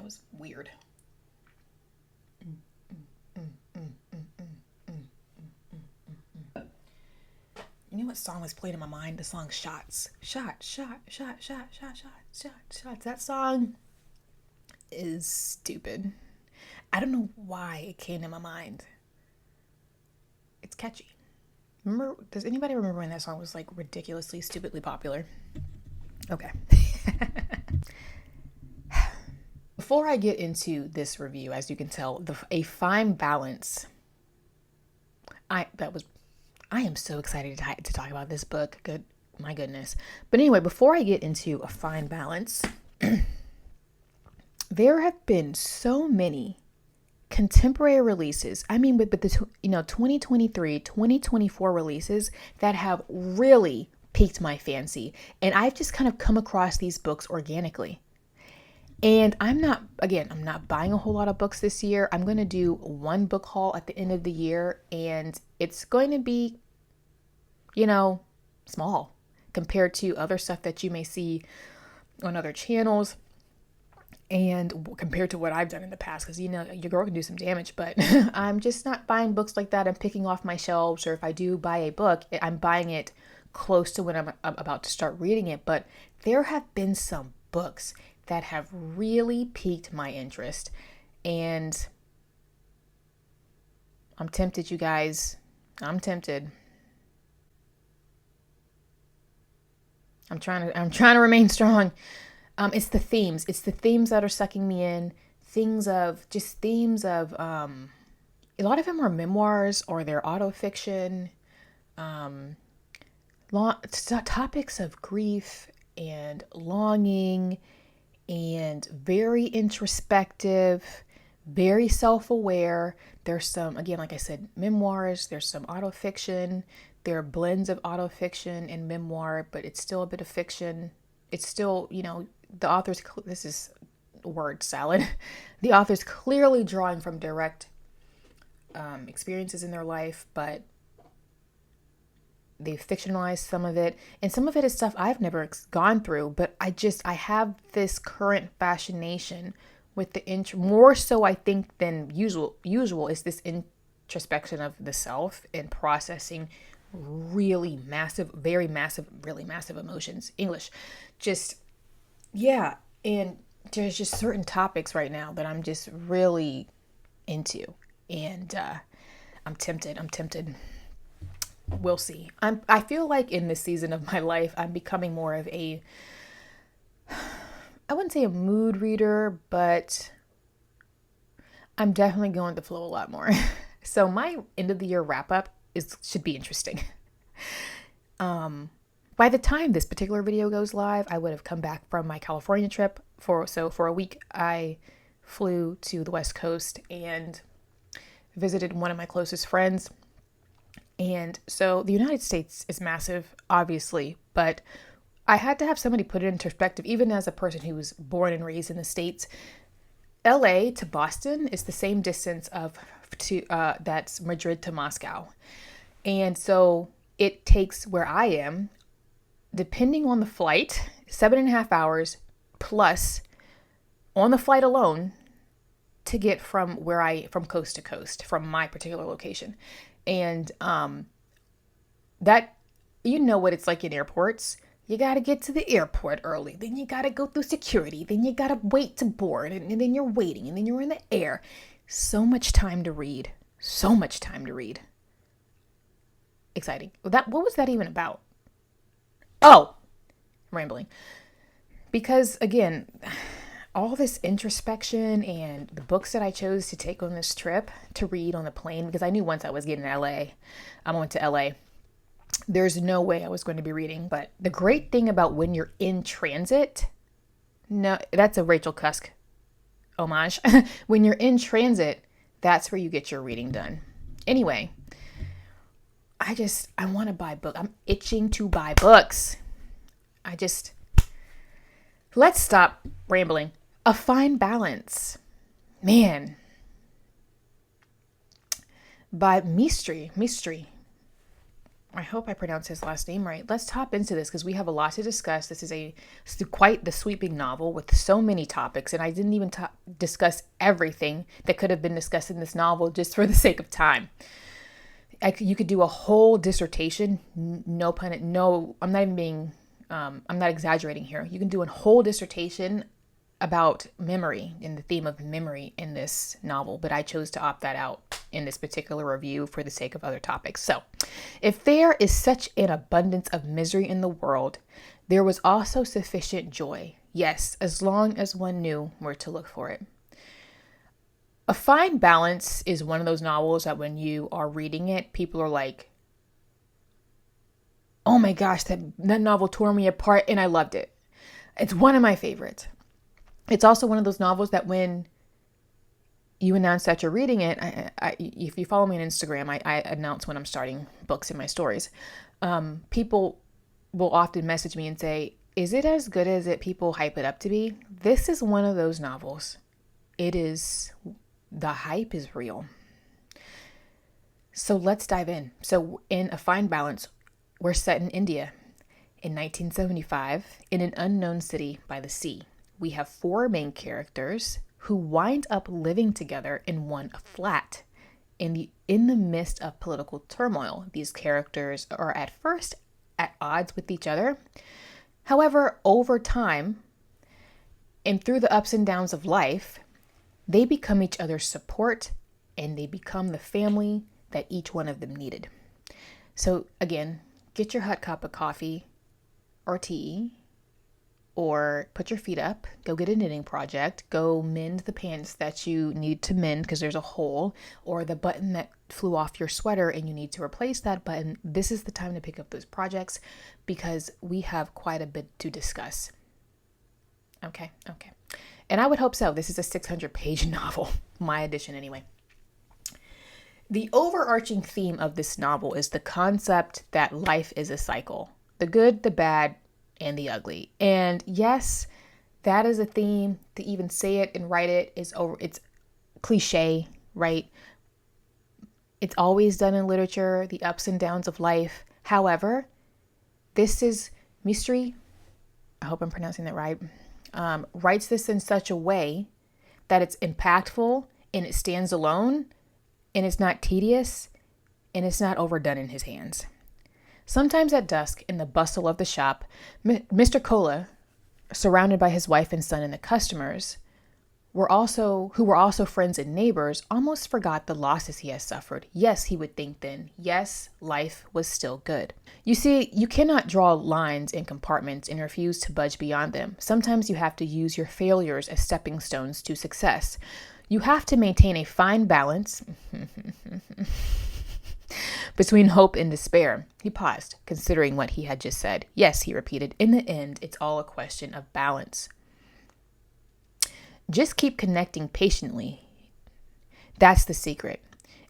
That was weird. You know what song was playing in my mind? The song Shots. Shot, shot, shot, shot, shot, shot, shot, shots. That song is stupid. I don't know why it came to my mind. It's catchy. Remember, does anybody remember when that song was like ridiculously, stupidly popular? Okay. Before I get into this review, as you can tell, a fine balance. I am so excited to talk about this book. Good, my goodness. But anyway, before I get into A Fine Balance, there have been so many contemporary releases. I mean, but the 2023, 2024 releases that have really piqued my fancy, and I've just kind of come across these books organically. And I'm not buying a whole lot of books this year. I'm going to do one book haul at the end of the year, and it's going to be, small compared to other stuff that you may see on other channels and compared to what I've done in the past, because, your girl can do some damage, but I'm just not buying books like that and picking off my shelves, or if I do buy a book, I'm buying it close to when I'm about to start reading it. But there have been some books that have really piqued my interest, and I'm tempted, you guys. I'm tempted. I'm trying to remain strong. It's the themes that are sucking me in. Themes of a lot of them are memoirs or they're autofiction. Topics of grief and longing, and very introspective, very self-aware. There's some, again, like I said, memoirs, there's some autofiction. There are blends of autofiction and memoir, but it's still a bit of fiction. It's still, the author's, this is word salad. The author's clearly drawing from direct experiences in their life, but they've fictionalized some of it, and some of it is stuff I've never gone through, but I have this current fascination with the more so I think than usual is this introspection of the self and processing really massive emotions. English. Just, yeah. And there's just certain topics right now that I'm just really into, and I'm tempted. We'll see. I feel like in this season of my life, I'm becoming more of I wouldn't say a mood reader, but I'm definitely going to flow a lot more. So my end of the year wrap up should be interesting. By the time this particular video goes live, I would have come back from my California trip. For a week, I flew to the West Coast and visited one of my closest friends. And so the United States is massive, obviously, but I had to have somebody put it in perspective, even as a person who was born and raised in the States. LA to Boston is the same distance that's Madrid to Moscow. And so it takes, where I am, depending on the flight, 7.5 hours plus on the flight alone to get from coast to coast from my particular location. And that, what it's like in airports. You got to get to the airport early. Then you got to go through security. Then you got to wait to board. And then you're waiting. And then you're in the air. So much time to read. Exciting. What was that even about? Oh, rambling. Because, again, all this introspection and the books that I chose to take on this trip to read on the plane, because I knew once I was getting to LA, I went to LA, there's no way I was going to be reading. But the great thing about when you're in transit, no, that's a Rachel Cusk homage. When you're in transit, that's where you get your reading done. Anyway, I want to buy books. I'm itching to buy books. Let's stop rambling. A Fine Balance. Man. By Mistry. I hope I pronounced his last name right. Let's hop into this because we have a lot to discuss. This is quite the sweeping novel with so many topics, and I didn't even discuss everything that could have been discussed in this novel just for the sake of time. You could do a whole dissertation. No pun. No, I'm not even being. I'm not exaggerating here. You can do a whole dissertation about memory and the theme of memory in this novel, but I chose to opt that out in this particular review for the sake of other topics. So, if there is such an abundance of misery in the world, there was also sufficient joy. Yes, as long as one knew where to look for it. A Fine Balance is one of those novels that when you are reading it, people are like, oh my gosh, that novel tore me apart and I loved it. It's one of my favorites. It's also one of those novels that when you announce that you're reading it, if you follow me on Instagram, I announce when I'm starting books in my stories. People will often message me and say, is it as good as people hype it up to be? This is one of those novels. The hype is real. So let's dive in. So in A Fine Balance, we're set in India in 1975 in an unknown city by the sea. We have 4 main characters who wind up living together in one flat in the midst of political turmoil. These characters are at first at odds with each other. However, over time and through the ups and downs of life, they become each other's support and they become the family that each one of them needed. So again, get your hot cup of coffee or tea, or put your feet up, go get a knitting project, go mend the pants that you need to mend because there's a hole, or the button that flew off your sweater and you need to replace that button. This is the time to pick up those projects because we have quite a bit to discuss. Okay. And I would hope so. This is a 600-page novel, my edition anyway. The overarching theme of this novel is the concept that life is a cycle. The good, the bad, and the ugly. And yes, that is a theme. To even say it and write it it's cliche, right? It's always done in literature, the ups and downs of life. However, this is Mistry, I hope I'm pronouncing that right, writes this in such a way that it's impactful and it stands alone and it's not tedious and it's not overdone in his hands. Sometimes at dusk, in the bustle of the shop, Mr. Kola, surrounded by his wife and son and the customers, who were also friends and neighbors, almost forgot the losses he has suffered. Yes, he would think then. Yes, life was still good. You see, you cannot draw lines in compartments and refuse to budge beyond them. Sometimes you have to use your failures as stepping stones to success. You have to maintain a fine balance between hope and despair. He paused, considering what he had just said. Yes, he repeated, in the end, it's all a question of balance. Just keep connecting patiently. That's the secret.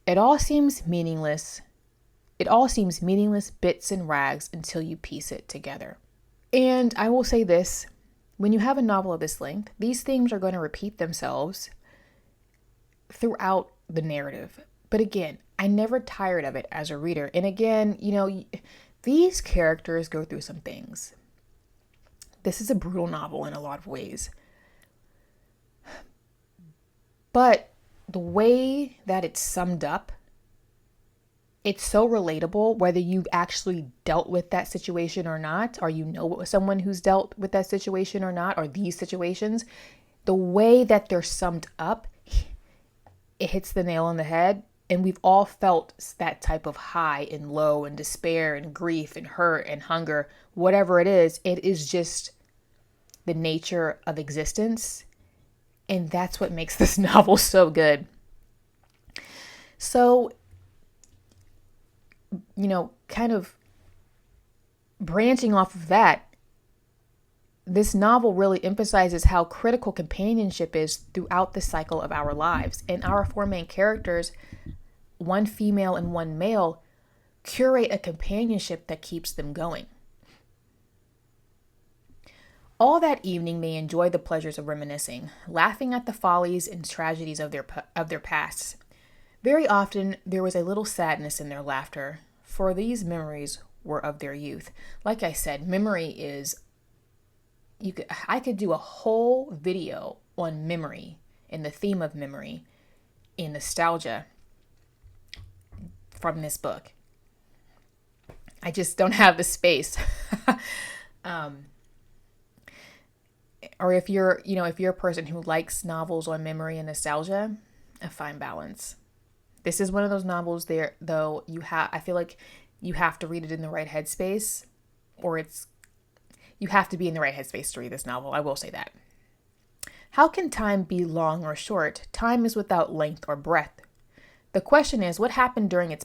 It all seems meaningless bits and rags until you piece it together. And I will say this, when you have a novel of this length, these themes are going to repeat themselves throughout the narrative. But again, I never tired of it as a reader. And again, these characters go through some things. This is a brutal novel in a lot of ways. But the way that it's summed up, it's so relatable, whether you've actually dealt with that situation or not, or you know someone who's dealt with that situation or not, or these situations. The way that they're summed up, it hits the nail on the head. And we've all felt that type of high and low and despair and grief and hurt and hunger, whatever it is just the nature of existence. And that's what makes this novel so good. So, kind of branching off of that, this novel really emphasizes how critical companionship is throughout the cycle of our lives. And our 4 main characters, one female and one male, curate a companionship that keeps them going. All that evening they enjoy the pleasures of reminiscing, laughing at the follies and tragedies of their pasts. Very often there was a little sadness in their laughter, for these memories were of their youth. Like I said, memory is, I could do a whole video on memory and the theme of memory and nostalgia from this book. I just don't have the space. Or if you're a person who likes novels on memory and nostalgia, a fine balance. This is one of those novels there, though, I feel like you have to read it in the right headspace, or you have to be in the right headspace to read this novel. I will say that. How can time be long or short? Time is without length or breadth. The question is, what happened during its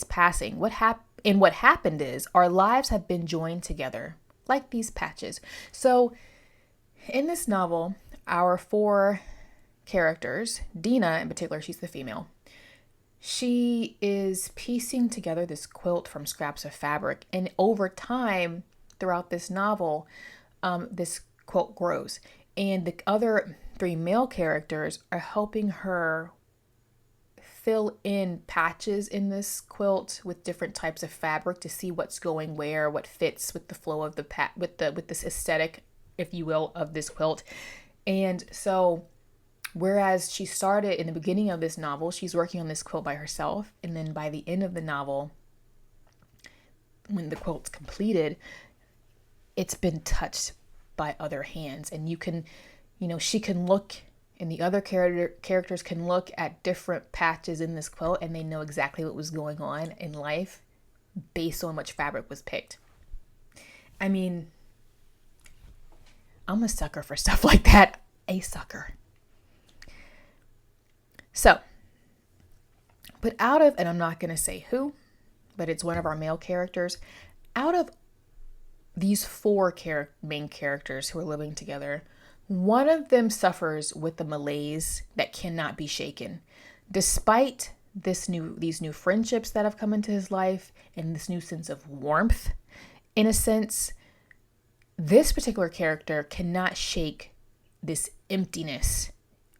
passing? What happened is our lives have been joined together like these patches. So in this novel, our 4 characters, Dina in particular, she's the female. She is piecing together this quilt from scraps of fabric, and over time throughout this novel, this quilt grows, and the other 3 male characters are helping her fill in patches in this quilt with different types of fabric to see what's going where, what fits with the flow of the with this aesthetic, if you will, of this quilt. And so whereas she started in the beginning of this novel, she's working on this quilt by herself, and then by the end of the novel, when the quilt's completed, it's been touched by other hands. And she can look, and the other characters can look at different patches in this quilt, and they know exactly what was going on in life based on which fabric was picked. I mean, I'm a sucker for stuff like that. A sucker. So, but out of, and I'm not going to say who, but it's one of our male characters, out of these 4 main characters who are living together, one of them suffers with the malaise that cannot be shaken. Despite these new friendships that have come into his life and this new sense of warmth, in a sense, this particular character cannot shake this emptiness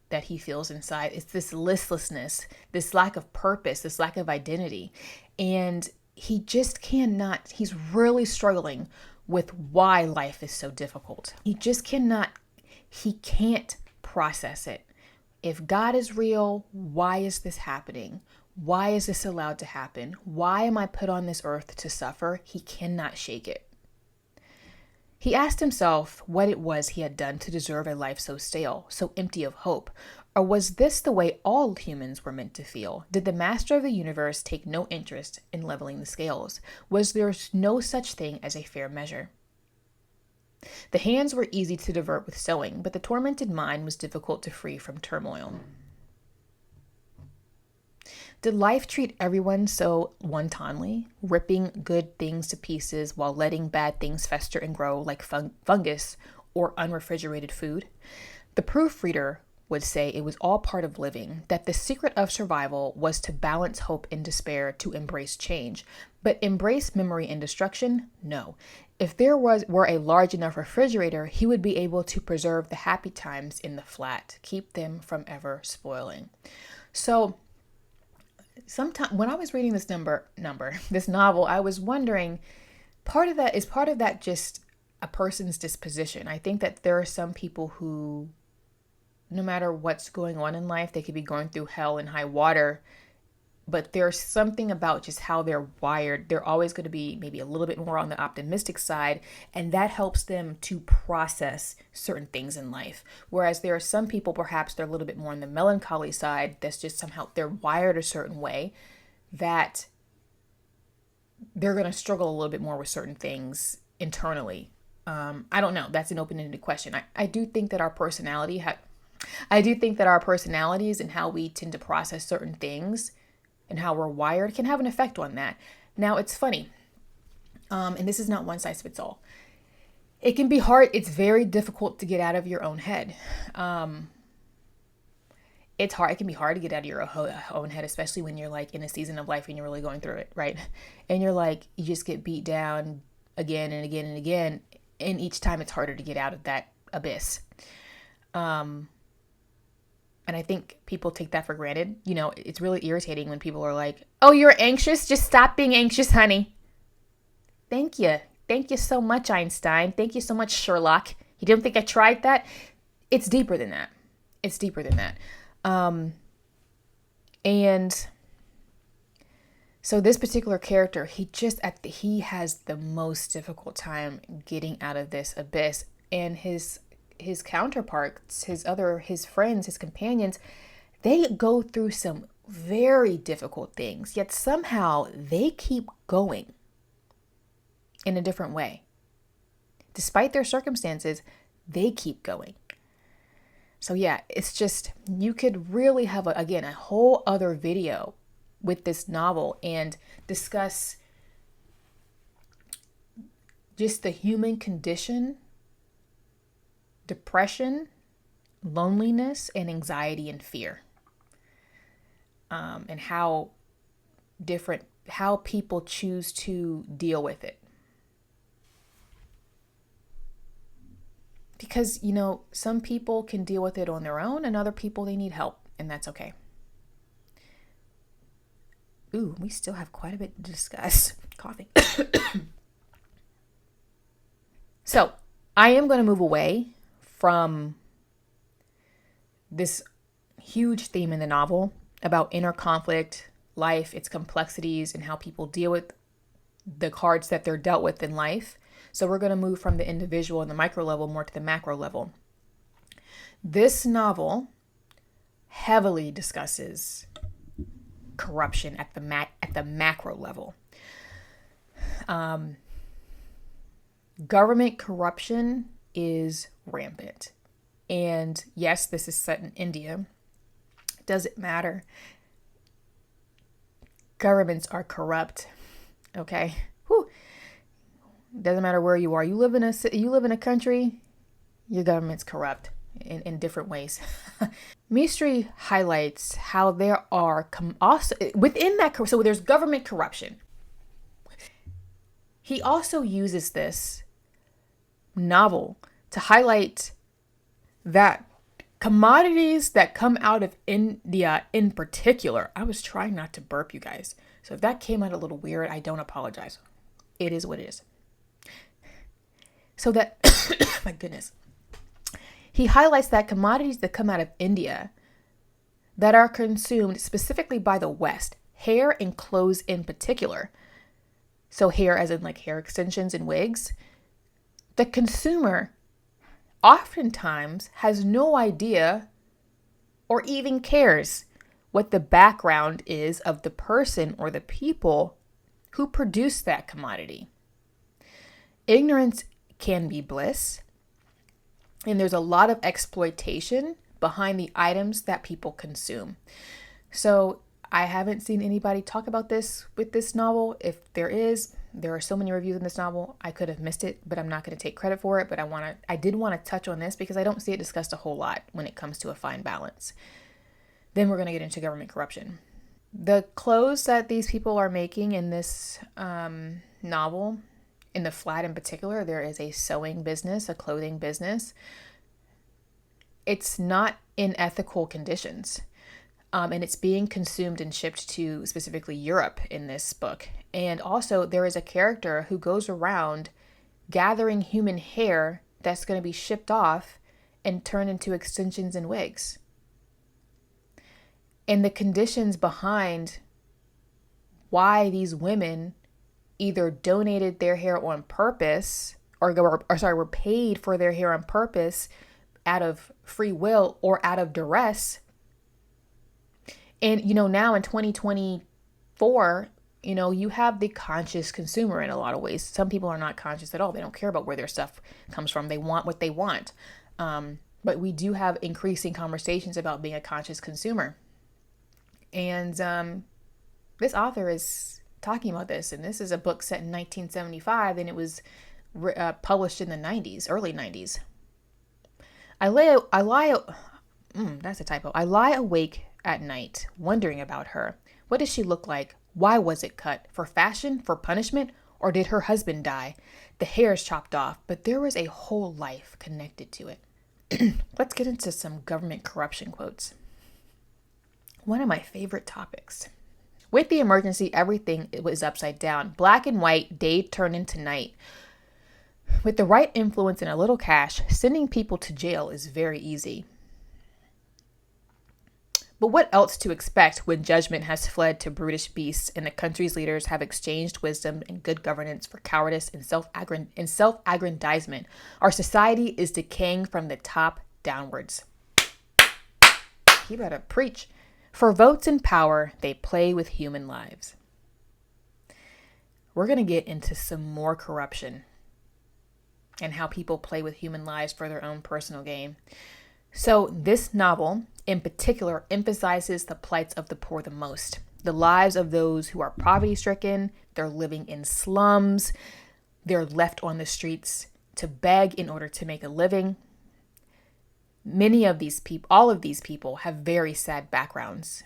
that he feels inside. It's this listlessness, this lack of purpose, this lack of identity. And he just cannot, he's really struggling with why life is so difficult. He can't process it. If God is real, why is this happening? Why is this allowed to happen? Why am I put on this earth to suffer? He cannot shake it. He asked himself what it was he had done to deserve a life so stale, so empty of hope. Or was this the way all humans were meant to feel? Did the master of the universe take no interest in leveling the scales? Was there no such thing as a fair measure? The hands were easy to divert with sewing, but the tormented mind was difficult to free from turmoil. Did life treat everyone so wantonly, ripping good things to pieces while letting bad things fester and grow like fungus or unrefrigerated food? The proofreader would say it was all part of living, that the secret of survival was to balance hope and despair, to embrace change. But embrace memory and destruction? No. If there were a large enough refrigerator, he would be able to preserve the happy times in the flat, keep them from ever spoiling. So, sometimes when I was reading this this novel, I was wondering, part of that just a person's disposition. I think that there are some people who, no matter what's going on in life, they could be going through hell and high water, but there's something about just how they're wired. They're always going to be maybe a little bit more on the optimistic side, and that helps them to process certain things in life. Whereas there are some people, perhaps they're a little bit more on the melancholy side, that's just somehow they're wired a certain way that they're going to struggle a little bit more with certain things internally. I don't know. That's an open-ended question. I do think that our personalities and how we tend to process certain things and how we're wired can have an effect on that. Now, it's funny, and this is not one size fits all. It can be hard. It's very difficult to get out of your own head. It's hard. It can be hard to get out of your own head, especially when you're like in a season of life and you're really going through it, right? And you're like, you just get beat down again and again and again. And each time it's harder to get out of that abyss. And I think people take that for granted. You know, it's really irritating when people are like, oh, you're anxious? Just stop being anxious, honey. Thank you. Thank you so much, Einstein. Thank you so much, Sherlock. You didn't think I tried that? It's deeper than that. It's deeper than that. And so this particular character, he has the most difficult time getting out of this abyss. And his counterparts, his friends, his companions, they go through some very difficult things, yet somehow they keep going in a different way. Despite their circumstances, they keep going. So yeah, it's just, you could really have, a whole other video with this novel and discuss just the human condition, depression, loneliness, and anxiety and fear. And how people choose to deal with it. Because, you know, some people can deal with it on their own, and other people, they need help, and that's okay. Ooh, we still have quite a bit to discuss. Coughing. So, I am going to move away from this huge theme in the novel about inner conflict, life, its complexities, and how people deal with the cards that they're dealt with in life. So we're going to move from the individual and the micro level more to the macro level. This novel heavily discusses corruption at the macro level. Government corruption is rampant. And yes, this is set in India. Does it matter? Governments are corrupt. Okay. Whew. Doesn't matter where you are. You live in a country, your government's corrupt in different ways. Mistry highlights how there are also within that, so there's government corruption. He also uses this novel to highlight that commodities that come out of India in particular. I was trying not to burp, you guys. So if that came out a little weird, I don't apologize. It is what it is. So that, my goodness, he highlights that commodities that come out of India that are consumed specifically by the West, hair and clothes in particular. So hair as in like hair extensions and wigs. The consumer oftentimes has no idea or even cares what the background is of the person or the people who produce that commodity. Ignorance can be bliss, and there's a lot of exploitation behind the items that people consume. So I haven't seen anybody talk about this with this novel. If there is, there are so many reviews in this novel, I could have missed it, but I'm not going to take credit for it. But I did want to touch on this because I don't see it discussed a whole lot when it comes to a fine balance. Then we're going to get into government corruption. The clothes that these people are making in this novel, in the flat in particular, there is a sewing business, a clothing business. It's not in ethical conditions. And it's being consumed and shipped to specifically Europe in this book. And also there is a character who goes around gathering human hair that's going to be shipped off and turned into extensions and wigs. And the conditions behind why these women either donated their hair on purpose were paid for their hair on purpose out of free will or out of duress. And, now in 2024, you have the conscious consumer in a lot of ways. Some people are not conscious at all. They don't care about where their stuff comes from. They want what they want. But we do have increasing conversations about being a conscious consumer. And this author is talking about this. And this is a book set in 1975, and it was published in the 90s, early 90s. That's a typo. I lie awake at night, wondering about her. What does she look like? Why was it cut? For fashion? For punishment? Or did her husband die? The hair is chopped off, but there was a whole life connected to it. Let's get into some government corruption quotes. one of my favorite topics. With the emergency, everything was upside down. Black and white, day turned into night. With the right influence and a little cash, sending people to jail is very easy. But what else to expect when judgment has fled to brutish beasts and the country's leaders have exchanged wisdom and good governance for cowardice and self-aggrandizement? Our society is decaying from the top downwards. You better preach. For votes and power, they play with human lives. We're going to get into some more corruption and how people play with human lives for their own personal gain. So this novel in particular emphasizes the plights of the poor the most. The lives of those who are poverty-stricken, they're living in slums, they're left on the streets to beg in order to make a living. All of these people have very sad backgrounds.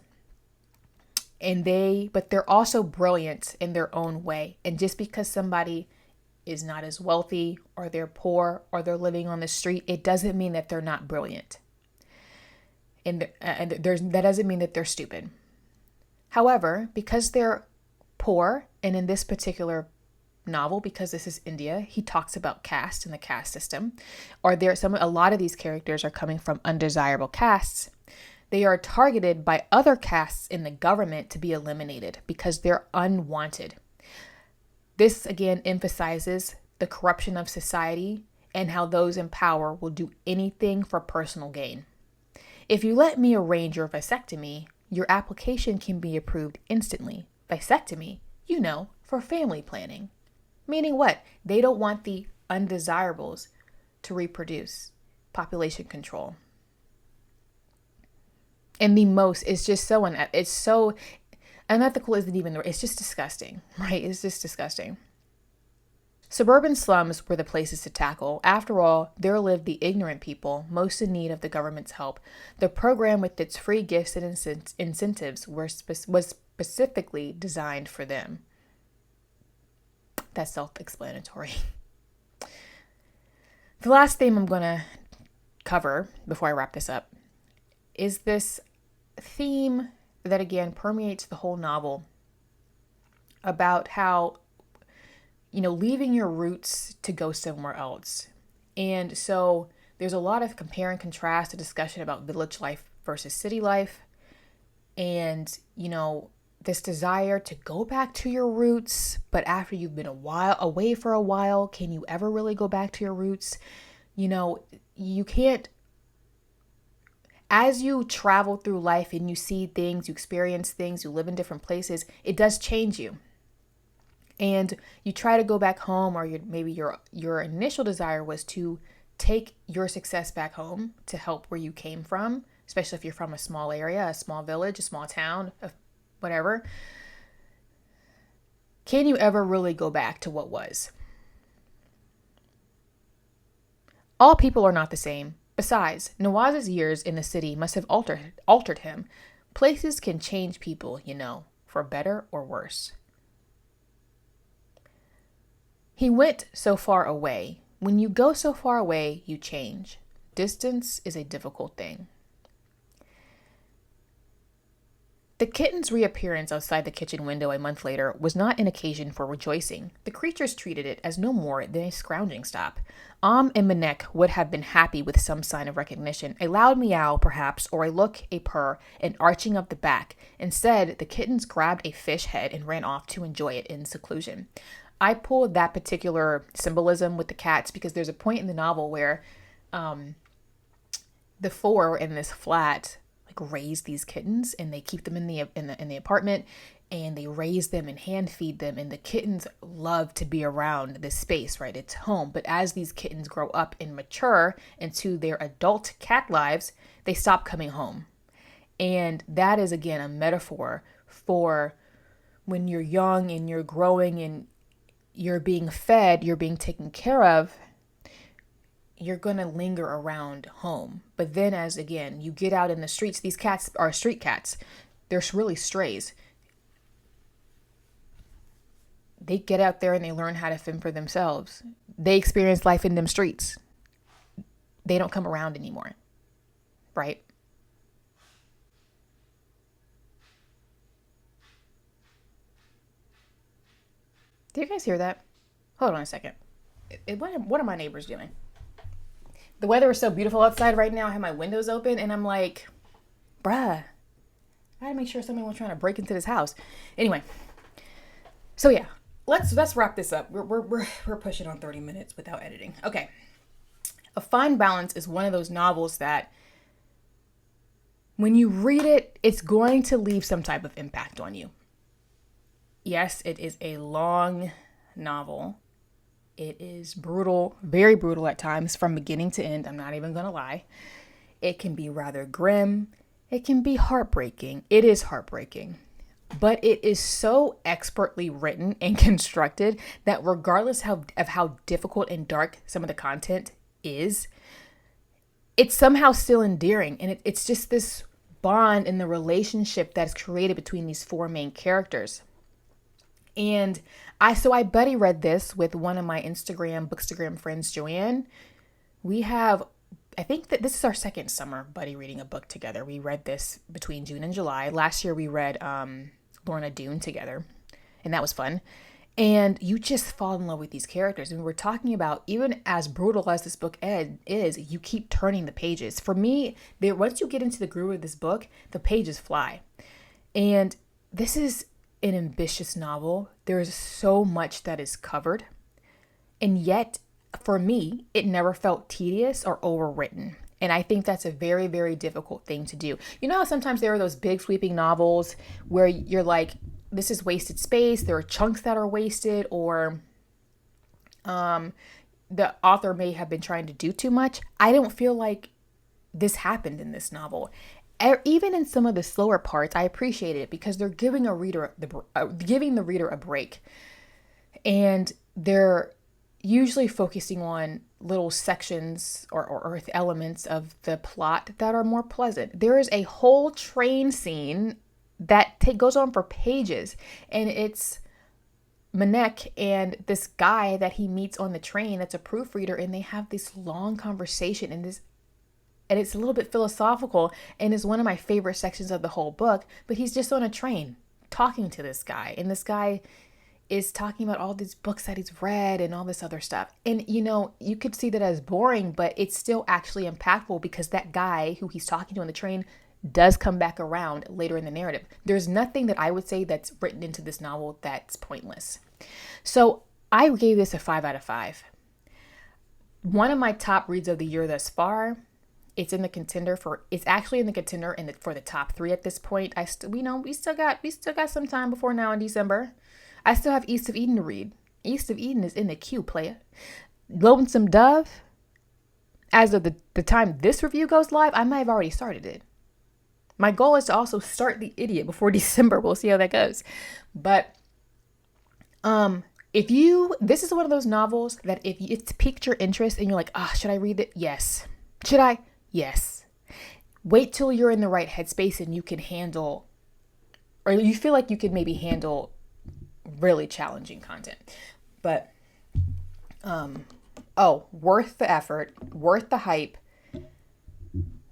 But they're also brilliant in their own way. And just because somebody is not as wealthy or they're poor or they're living on the street, it doesn't mean that they're not brilliant. That doesn't mean that they're stupid. However, because they're poor, and in this particular novel, because this is India, he talks about caste and the caste system, a lot of these characters are coming from undesirable castes. They are targeted by other castes in the government to be eliminated because they're unwanted. This again emphasizes the corruption of society and how those in power will do anything for personal gain. If you let me arrange your vasectomy, your application can be approved instantly. Vasectomy, for family planning. Meaning what? They don't want the undesirables to reproduce. Population control. And it's just so unethical isn't even the word. It's just disgusting, right? It's just disgusting. Suburban slums were the places to tackle. After all, there lived the ignorant people, most in need of the government's help. The program with its free gifts and incentives was specifically designed for them. That's self-explanatory. The last theme I'm going to cover before I wrap this up is this theme that again permeates the whole novel about how leaving your roots to go somewhere else. And so there's a lot of compare and contrast, a discussion about village life versus city life. And, this desire to go back to your roots, but after you've been away for a while, can you ever really go back to your roots? You can't. As you travel through life and you see things, you experience things, you live in different places, it does change you. And you try to go back home, or maybe your initial desire was to take your success back home to help where you came from, especially if you're from a small area, a small village, a small town, whatever. Can you ever really go back to what was? All people are not the same. Besides, Nawaz's years in the city must have altered him. Places can change people, for better or worse. He went so far away. When you go so far away, you change. Distance is a difficult thing. The kitten's reappearance outside the kitchen window a month later was not an occasion for rejoicing. The creatures treated it as no more than a scrounging stop. and Manek would have been happy with some sign of recognition, a loud meow perhaps, or a look, a purr, an arching of the back. Instead, the kittens grabbed a fish head and ran off to enjoy it in seclusion. I pulled that particular symbolism with the cats because there's a point in the novel where the four in this flat raise these kittens, and they keep them in the apartment, and they raise them and hand feed them, and the kittens love to be around this space, right? It's home. But as these kittens grow up and mature into their adult cat lives, they stop coming home. And that is, again, a metaphor for when you're young and you're growing and you're being fed, you're being taken care of, you're going to linger around home. But then as, again, you get out in the streets, these cats are street cats. They're really strays. They get out there and they learn how to fend for themselves. They experience life in them streets. They don't come around anymore, right? Do you guys hear that? Hold on a second. What are my neighbors doing? The weather is so beautiful outside right now. I have my windows open and I'm like, bruh, I gotta make sure somebody was trying to break into this house. Anyway, so yeah, let's wrap this up. We're pushing on 30 minutes without editing. Okay. A Fine Balance is one of those novels that when you read it, it's going to leave some type of impact on you. Yes, it is a long novel. It is brutal, very brutal at times from beginning to end. I'm not even going to lie. It can be rather grim. It can be heartbreaking. It is heartbreaking. But it is so expertly written and constructed that regardless of how difficult and dark some of the content is, it's somehow still endearing. And it's just this bond in the relationship that's created between these four main characters. And I buddy read this with one of my Bookstagram friends, Joanne. I think that this is our second summer buddy reading a book together. We read this between June and July. Last year we read Lorna Doone together, and that was fun. And you just fall in love with these characters. And we're talking about, even as brutal as this book is, you keep turning the pages. For me, once you get into the groove of this book, the pages fly. And this is an ambitious novel. There is so much that is covered. And yet, for me, it never felt tedious or overwritten. And I think that's a very, very difficult thing to do. You know how sometimes there are those big sweeping novels where you're like, this is wasted space. There are chunks that are wasted, or the author may have been trying to do too much. I don't feel like this happened in this novel. Even in some of the slower parts, I appreciate it because they're giving the reader a break, and they're usually focusing on little sections or elements of the plot that are more pleasant. There is a whole train scene that goes on for pages, and it's Manek and this guy that he meets on the train that's a proofreader, and they have this long conversation, and it's a little bit philosophical, and is one of my favorite sections of the whole book. But he's just on a train talking to this guy, and this guy is talking about all these books that he's read and all this other stuff. And you could see that as boring, but it's still actually impactful because that guy who he's talking to on the train does come back around later in the narrative. There's nothing that I would say that's written into this novel that's pointless. So I gave this a 5 out of 5. One of my top reads of the year thus far. It's actually in the contender for the top 3 at this point. We still got some time before now in December. I still have East of Eden to read. East of Eden is in the queue, playa. Lonesome Dove, as of the time this review goes live, I might have already started it. My goal is to also start The Idiot before December. We'll see how that goes. But this is one of those novels that if it's piqued your interest and you're like, should I read it? Yes. Should I? Yes. Wait till you're in the right headspace and you can handle, or you feel like you can maybe handle really challenging content. But, worth the effort, worth the hype.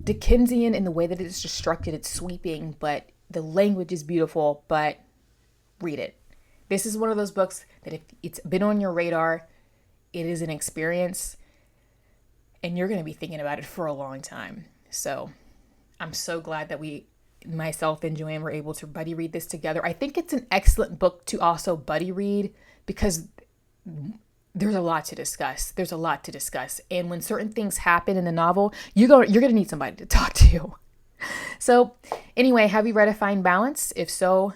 Dickensian in the way that it's constructed, it's sweeping, but the language is beautiful, but read it. This is one of those books that if it's been on your radar, it is an experience, and you're going to be thinking about it for a long time. So I'm so glad that myself and Joanne were able to buddy read this together. I think it's an excellent book to also buddy read because there's a lot to discuss. And when certain things happen in the novel, you're going to need somebody to talk to. So anyway, have you read A Fine Balance? If so,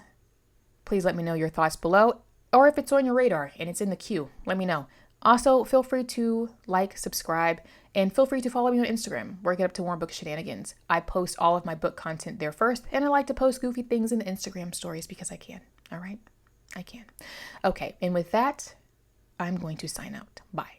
please let me know your thoughts below. Or if it's on your radar and it's in the queue, let me know. Also, feel free to like, subscribe, and feel free to follow me on Instagram, where I get up to more book shenanigans. I post all of my book content there first, and I like to post goofy things in the Instagram stories because I can. All right? I can. Okay, and with that, I'm going to sign out. Bye.